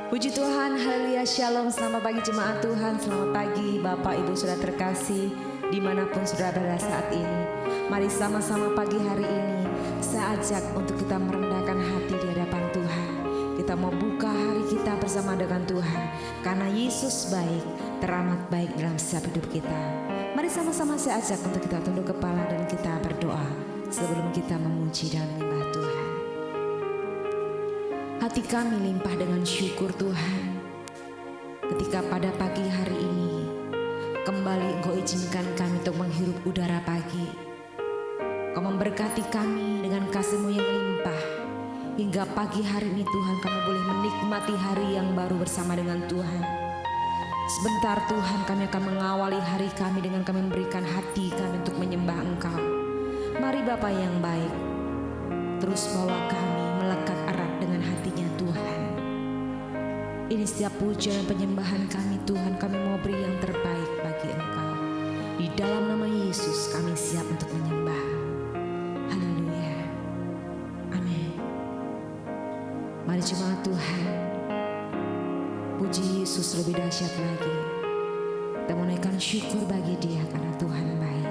Puji Tuhan, haleluya, shalom, selamat pagi jemaat Tuhan, selamat pagi Bapak Ibu Saudara terkasih dimanapun saudara berada saat ini. Mari sama-sama pagi hari ini saya ajak untuk kita merendahkan hati di hadapan Tuhan. Kita mau buka hari kita bersama dengan Tuhan, karena Yesus baik, teramat baik dalam setiap hidup kita. Mari sama-sama saya ajak untuk kita tunduk kepala dan kita berdoa sebelum kita memuji dan menyembah Tuhan. Hati kami limpah dengan syukur Tuhan, ketika pada pagi hari ini kembali Engkau izinkan kami untuk menghirup udara pagi. Engkau memberkati kami dengan kasih-Mu yang limpah, hingga pagi hari ini Tuhan kami boleh menikmati hari yang baru bersama dengan Tuhan. Sebentar Tuhan, kami akan mengawali hari kami dengan kami memberikan hati kami untuk menyembah Engkau. Mari Bapa yang baik, terus bawa kami melekat erat dengan hatinya Tuhan. Ini setiap pujian dan penyembahan kami Tuhan, kami mau beri yang terbaik bagi Engkau. Di dalam nama Yesus kami siap untuk menyembah. Haleluya. Amin. Mari jemaat Tuhan, puji Yesus lebih dahsyat lagi. Kita menaikkan syukur bagi Dia karena Tuhan baik.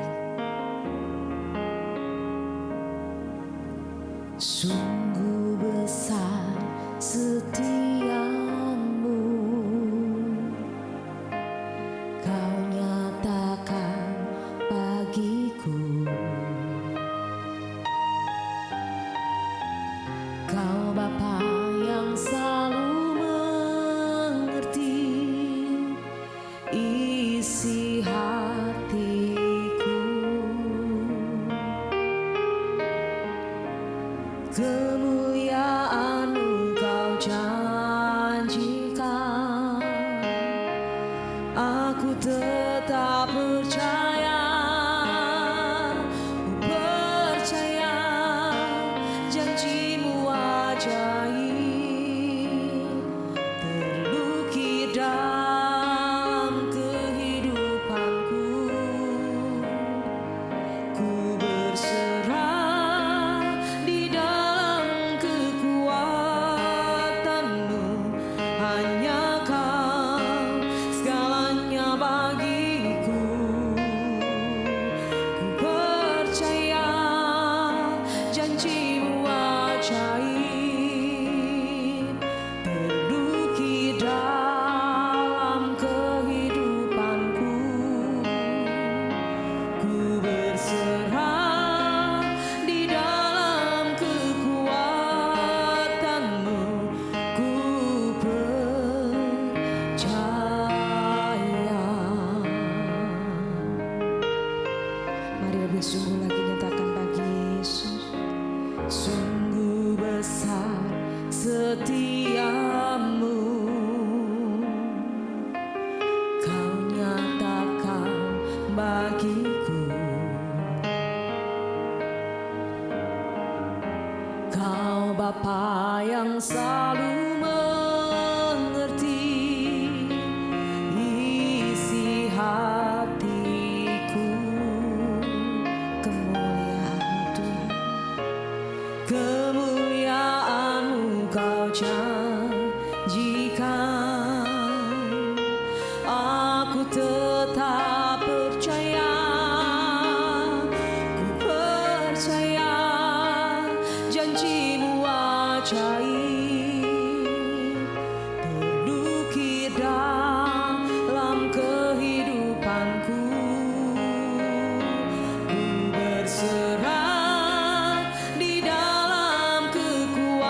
Sungguh besar setiamu, Kau nyatakan bagiku. Kau Bapa yang selalu mengerti isi hatiku. Kemuliaan-Mu Kau janjikan, aku tetap percaya, ku percaya janji-Mu ajaib terlukis dalam kehidupanku. Ku berserah di dalam kekuatan-Mu, hanya Kau segalanya bagiku. Ku percaya janji-Mu ajaib terlukis dalam kehidupanku. Ku berserah di dalam kekuatan-Mu, ku percaya. Mari lebih sungguh lagi nyatakan bagi Yesus. Sungguh besar setiamu, Kau nyatakan bagiku. Kau Bapa yang selalu mengerti isi hatiku. Kemuliaan-Mu Tuhan, kemuliaan-Mu Kau janjikan, aku tetap percaya, ku percaya janji-Mu ajaib terlukis dalam kehidupanku. Ku berserah di dalam kekuatan-Mu,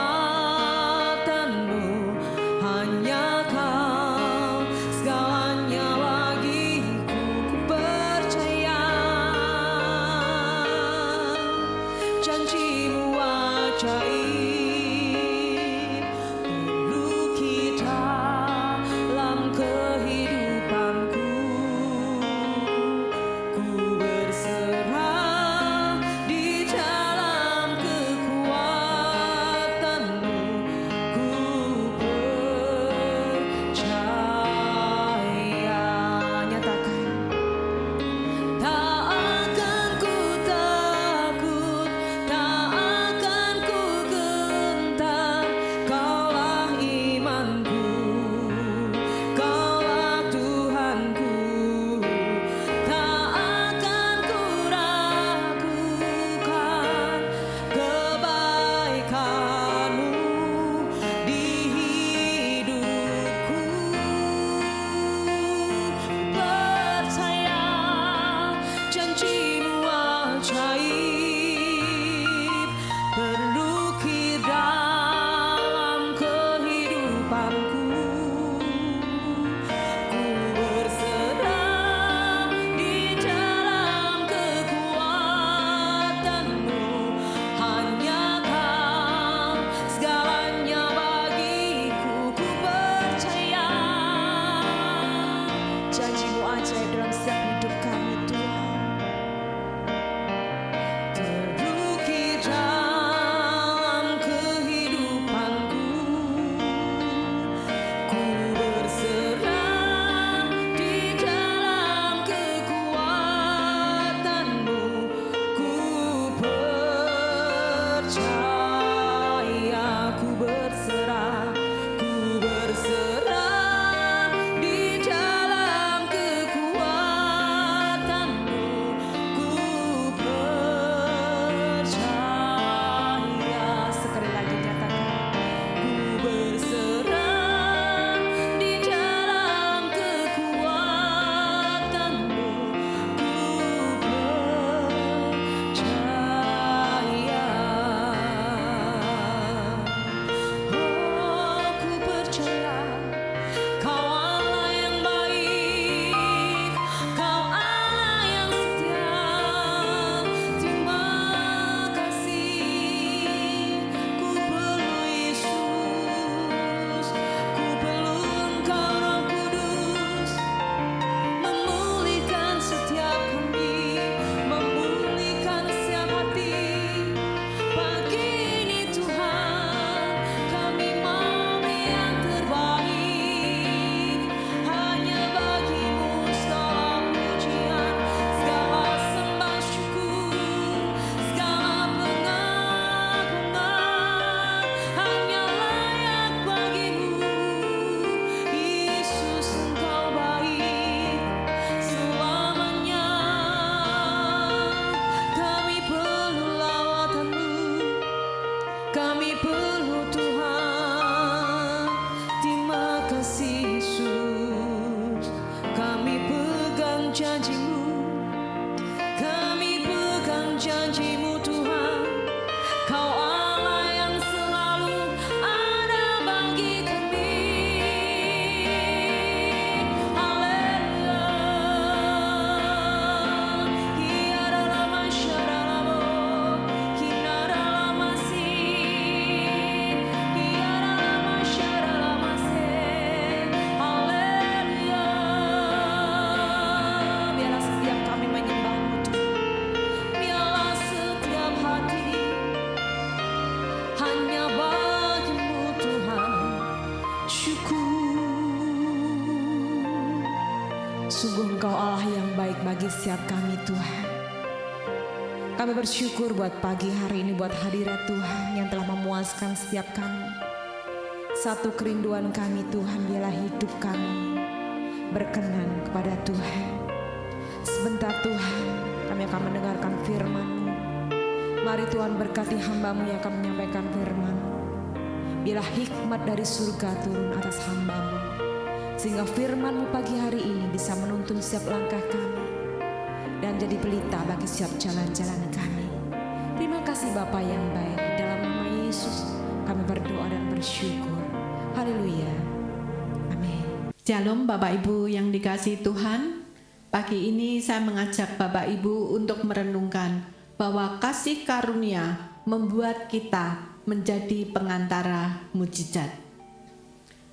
janji-Mu, kami pegang janji-Mu Tuhan. Kau Allah yang selalu ada bagi kami. Haleluya. Ia dalam masyarakat, kita dalam masih, ia dalam masyarakat masih. Haleluya. Biarlah setiap kami menyembah-Mu Tuhan. Biarlah setiap hati hanya bagi-Mu Tuhan. Syukur. Sungguh Engkau Allah yang baik bagi setiap kami Tuhan. Kami bersyukur buat pagi hari ini, buat hadirat Tuhan yang telah memuaskan setiap kami. Satu kerinduan kami Tuhan, biarlah hidup kami berkenan kepada Tuhan. Sebentar Tuhan, kami akan mendengarkan firman-Mu. Mari Tuhan berkati hamba-Mu yang akan menyampaikan firman-Mu. Biarlah hikmat dari surga turun atas hamba-Mu, sehingga firman-Mu pagi hari ini bisa menuntun setiap langkah kami dan jadi pelita bagi setiap jalan-jalan kami. Terima kasih Bapa yang baik. Dalam nama Yesus kami berdoa dan bersyukur. Haleluya. Amin. Shalom Bapak Ibu yang dikasihi Tuhan. Pagi ini saya mengajak Bapak Ibu untuk merenungkan bahwa kasih karunia membuat kita menjadi pengantara mujizat.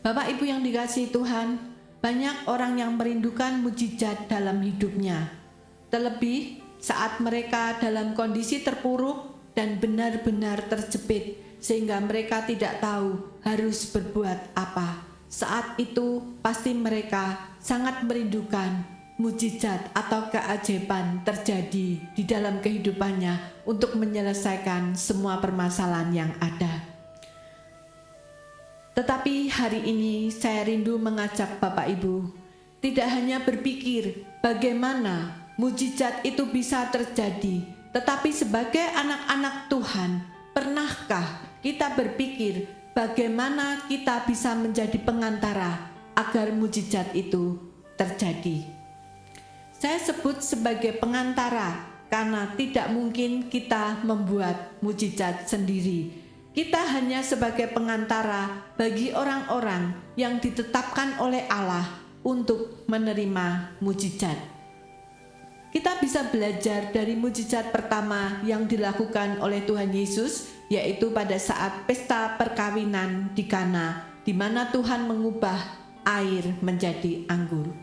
Bapak Ibu yang dikasihi Tuhan, banyak orang yang merindukan mujizat dalam hidupnya. Terlebih saat mereka dalam kondisi terpuruk dan benar-benar terjepit sehingga mereka tidak tahu harus berbuat apa. Saat itu pasti mereka sangat merindukan mujizat atau keajaiban terjadi di dalam kehidupannya untuk menyelesaikan semua permasalahan yang ada. Tetapi hari ini saya rindu mengajak Bapak Ibu tidak hanya berpikir bagaimana mujizat itu bisa terjadi, tetapi sebagai anak-anak Tuhan, pernahkah kita berpikir bagaimana kita bisa menjadi pengantara agar mujizat itu terjadi? Saya sebut sebagai pengantara karena tidak mungkin kita membuat mujizat sendiri. Kita hanya sebagai pengantara bagi orang-orang yang ditetapkan oleh Allah untuk menerima mujizat. Kita bisa belajar dari mujizat pertama yang dilakukan oleh Tuhan Yesus, yaitu pada saat pesta perkawinan di Kana, di mana Tuhan mengubah air menjadi anggur.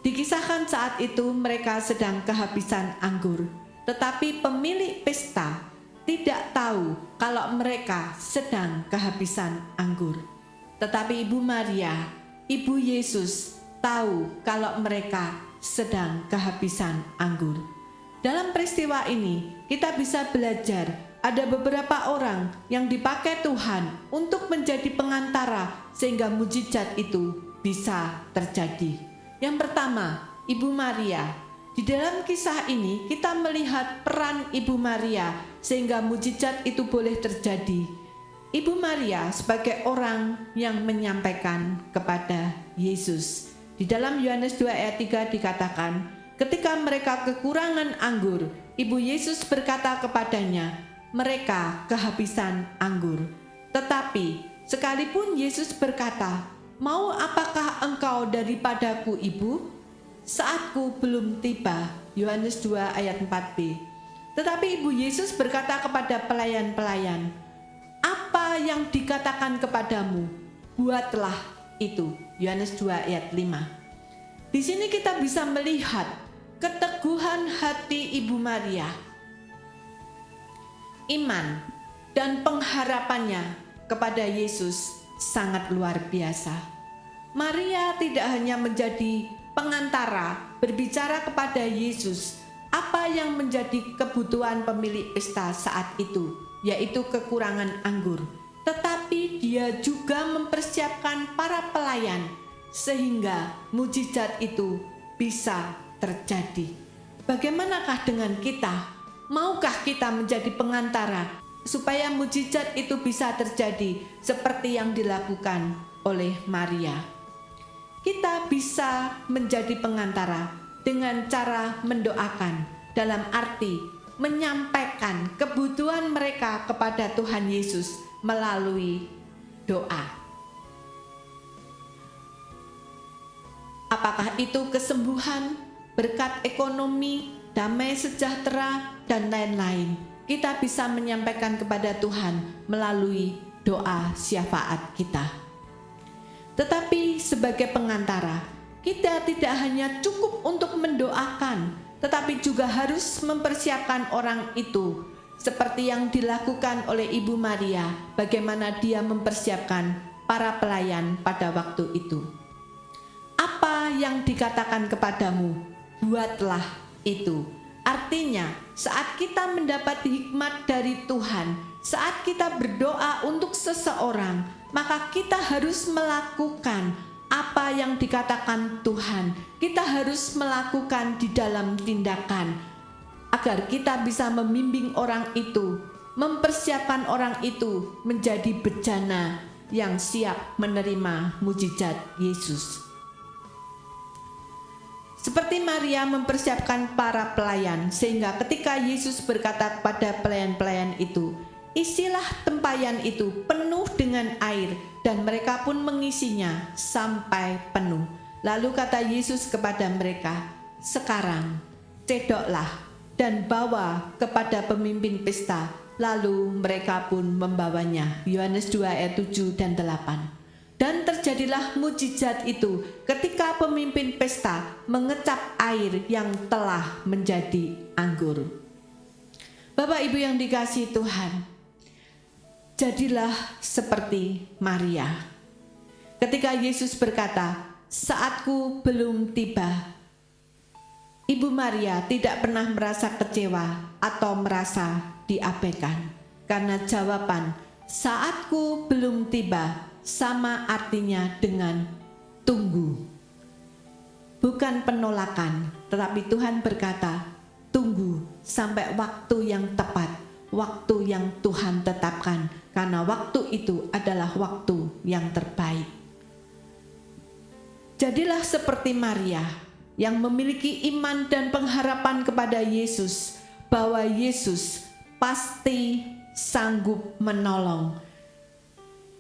Dikisahkan saat itu mereka sedang kehabisan anggur, tetapi pemilik pesta tidak tahu kalau mereka sedang kehabisan anggur. Tetapi Ibu Maria, Ibu Yesus, tahu kalau mereka sedang kehabisan anggur. Dalam peristiwa ini, kita bisa belajar ada beberapa orang yang dipakai Tuhan untuk menjadi pengantara sehingga mujizat itu bisa terjadi. Yang pertama, Ibu Maria. Di dalam kisah ini kita melihat peran Ibu Maria sehingga mujizat itu boleh terjadi. Ibu Maria sebagai orang yang menyampaikan kepada Yesus. Di dalam Yohanes 2 ayat 3 dikatakan, ketika mereka kekurangan anggur, Ibu Yesus berkata kepadanya, mereka kehabisan anggur. Tetapi sekalipun Yesus berkata, mau apakah engkau daripadaku Ibu? Saatku belum tiba. Yohanes 2 ayat 4b. Tetapi Ibu Yesus berkata kepada pelayan-pelayan, apa yang dikatakan kepadamu, buatlah itu. Yohanes 2 ayat 5. Di sini kita bisa melihat keteguhan hati Ibu Maria, iman dan pengharapannya kepada Yesus sangat luar biasa. Maria tidak hanya menjadi pengantara berbicara kepada Yesus apa yang menjadi kebutuhan pemilik pesta saat itu, yaitu kekurangan anggur, tetapi dia juga mempersiapkan para pelayan sehingga mujizat itu bisa terjadi. Bagaimanakah dengan kita? Maukah kita menjadi pengantara supaya mujizat itu bisa terjadi seperti yang dilakukan oleh Maria? Kita bisa menjadi pengantara dengan cara mendoakan, dalam arti menyampaikan kebutuhan mereka kepada Tuhan Yesus melalui doa. Apakah itu kesembuhan, berkat ekonomi, damai sejahtera, dan lain-lain, kita bisa menyampaikan kepada Tuhan melalui doa syafaat kita. Tetapi sebagai pengantara, kita tidak hanya cukup untuk mendoakan, tetapi juga harus mempersiapkan orang itu, seperti yang dilakukan oleh Ibu Maria, bagaimana dia mempersiapkan para pelayan pada waktu itu. Apa yang dikatakan kepadamu, buatlah itu. Artinya, saat kita mendapat hikmat dari Tuhan, saat kita berdoa untuk seseorang, maka kita harus melakukan apa yang dikatakan Tuhan. Kita harus melakukan di dalam tindakan, agar kita bisa membimbing orang itu, mempersiapkan orang itu menjadi bejana yang siap menerima mujizat Yesus. Seperti Maria mempersiapkan para pelayan, sehingga ketika Yesus berkata kepada pelayan-pelayan itu, isilah tempayan itu penuh dengan air, dan mereka pun mengisinya sampai penuh. Lalu kata Yesus kepada mereka, sekarang cedoklah dan bawa kepada pemimpin pesta. Lalu mereka pun membawanya. Yohanes 2 ayat 7 dan 8. Dan terjadilah mujizat itu ketika pemimpin pesta mengecap air yang telah menjadi anggur. Bapak Ibu yang dikasihi Tuhan, jadilah seperti Maria. Ketika Yesus berkata, saatku belum tiba, Ibu Maria tidak pernah merasa kecewa atau merasa diabaikan. Karena jawaban, saatku belum tiba, sama artinya dengan tunggu. Bukan penolakan, tetapi Tuhan berkata, tunggu sampai waktu yang tepat, waktu yang Tuhan tetapkan, karena waktu itu adalah waktu yang terbaik. Jadilah seperti Maria yang memiliki iman dan pengharapan kepada Yesus, bahwa Yesus pasti sanggup menolong,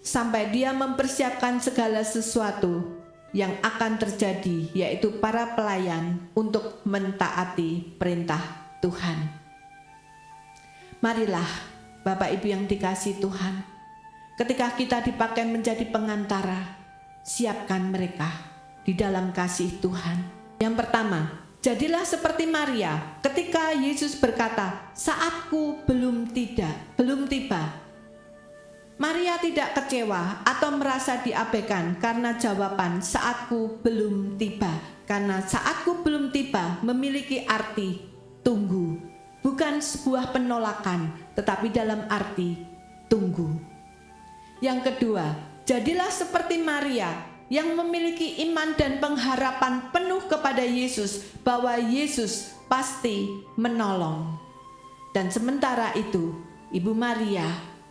sampai dia mempersiapkan segala sesuatu yang akan terjadi, yaitu para pelayan untuk mentaati perintah Tuhan. Marilah Bapak Ibu yang dikasihi Tuhan, ketika kita dipakai menjadi pengantara, siapkan mereka di dalam kasih Tuhan. Yang pertama, jadilah seperti Maria ketika Yesus berkata, saatku belum tiba. Maria tidak kecewa atau merasa diabaikan karena jawaban saatku belum tiba. Karena saatku belum tiba memiliki arti tunggu. Bukan sebuah penolakan, tetapi dalam arti tunggu. Yang kedua, jadilah seperti Maria yang memiliki iman dan pengharapan penuh kepada Yesus, bahwa Yesus pasti menolong. Dan sementara itu, Ibu Maria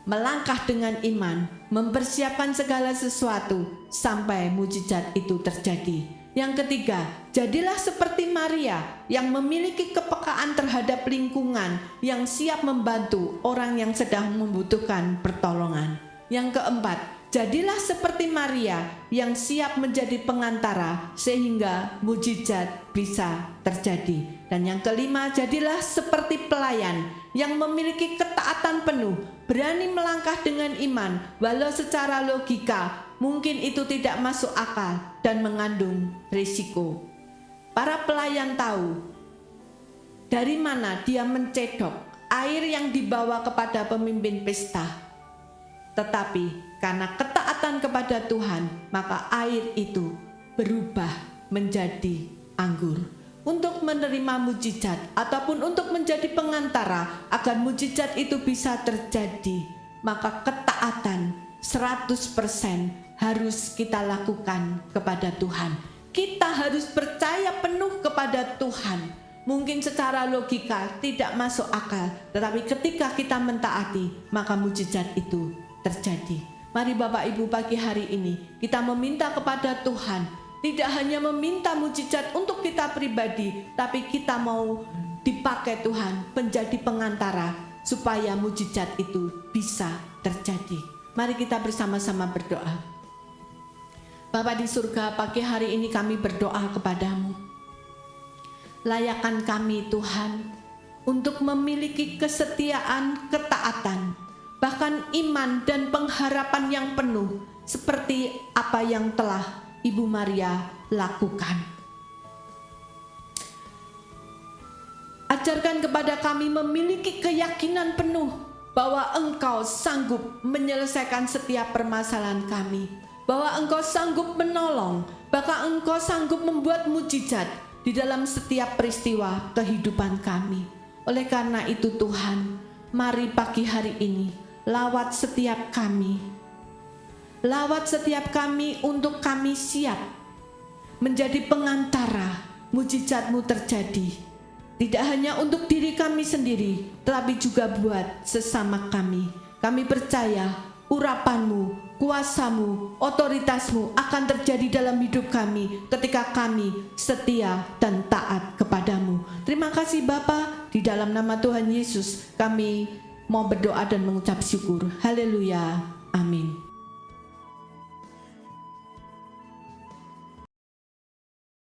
melangkah dengan iman, mempersiapkan segala sesuatu sampai mujizat itu terjadi. Yang ketiga, jadilah seperti Maria yang memiliki kepekaan terhadap lingkungan, yang siap membantu orang yang sedang membutuhkan pertolongan. Yang keempat, jadilah seperti Maria yang siap menjadi pengantara sehingga mujizat bisa terjadi. Dan yang kelima, jadilah seperti pelayan yang memiliki ketaatan penuh, berani melangkah dengan iman, walau secara logika mungkin itu tidak masuk akal dan mengandung risiko. Para pelayan tahu dari mana dia mencedok air yang dibawa kepada pemimpin pesta. Tetapi karena ketaatan kepada Tuhan, maka air itu berubah menjadi anggur. Untuk menerima mujizat ataupun untuk menjadi pengantara agar mujizat itu bisa terjadi, maka ketaatan 100% harus kita lakukan kepada Tuhan. Kita harus percaya penuh kepada Tuhan. Mungkin secara logika tidak masuk akal, tetapi ketika kita mentaati, maka mujizat itu terjadi. Mari Bapak Ibu, pagi hari ini kita meminta kepada Tuhan, tidak hanya meminta mujizat untuk kita pribadi, tapi kita mau dipakai Tuhan menjadi pengantara supaya mujizat itu bisa terjadi. Mari kita bersama-sama berdoa. Bapa di surga, pagi hari ini kami berdoa kepadamu. Layakan kami Tuhan untuk memiliki kesetiaan, ketaatan, bahkan iman dan pengharapan yang penuh seperti apa yang telah Ibu Maria lakukan. Ajarkan kepada kami memiliki keyakinan penuh bahwa Engkau sanggup menyelesaikan setiap permasalahan kami, bahwa Engkau sanggup menolong, bahkan Engkau sanggup membuat mujizat di dalam setiap peristiwa kehidupan kami. Oleh karena itu Tuhan, mari pagi hari ini lawat setiap kami. Lawat setiap kami untuk kami siap menjadi pengantara mujizat-Mu terjadi. Tidak hanya untuk diri kami sendiri, tetapi juga buat sesama kami. Kami percaya urapan-Mu, kuasa-Mu, otoritas-Mu akan terjadi dalam hidup kami ketika kami setia dan taat kepadamu. Terima kasih Bapa, di dalam nama Tuhan Yesus kami mau berdoa dan mengucap syukur. Haleluya. Amin.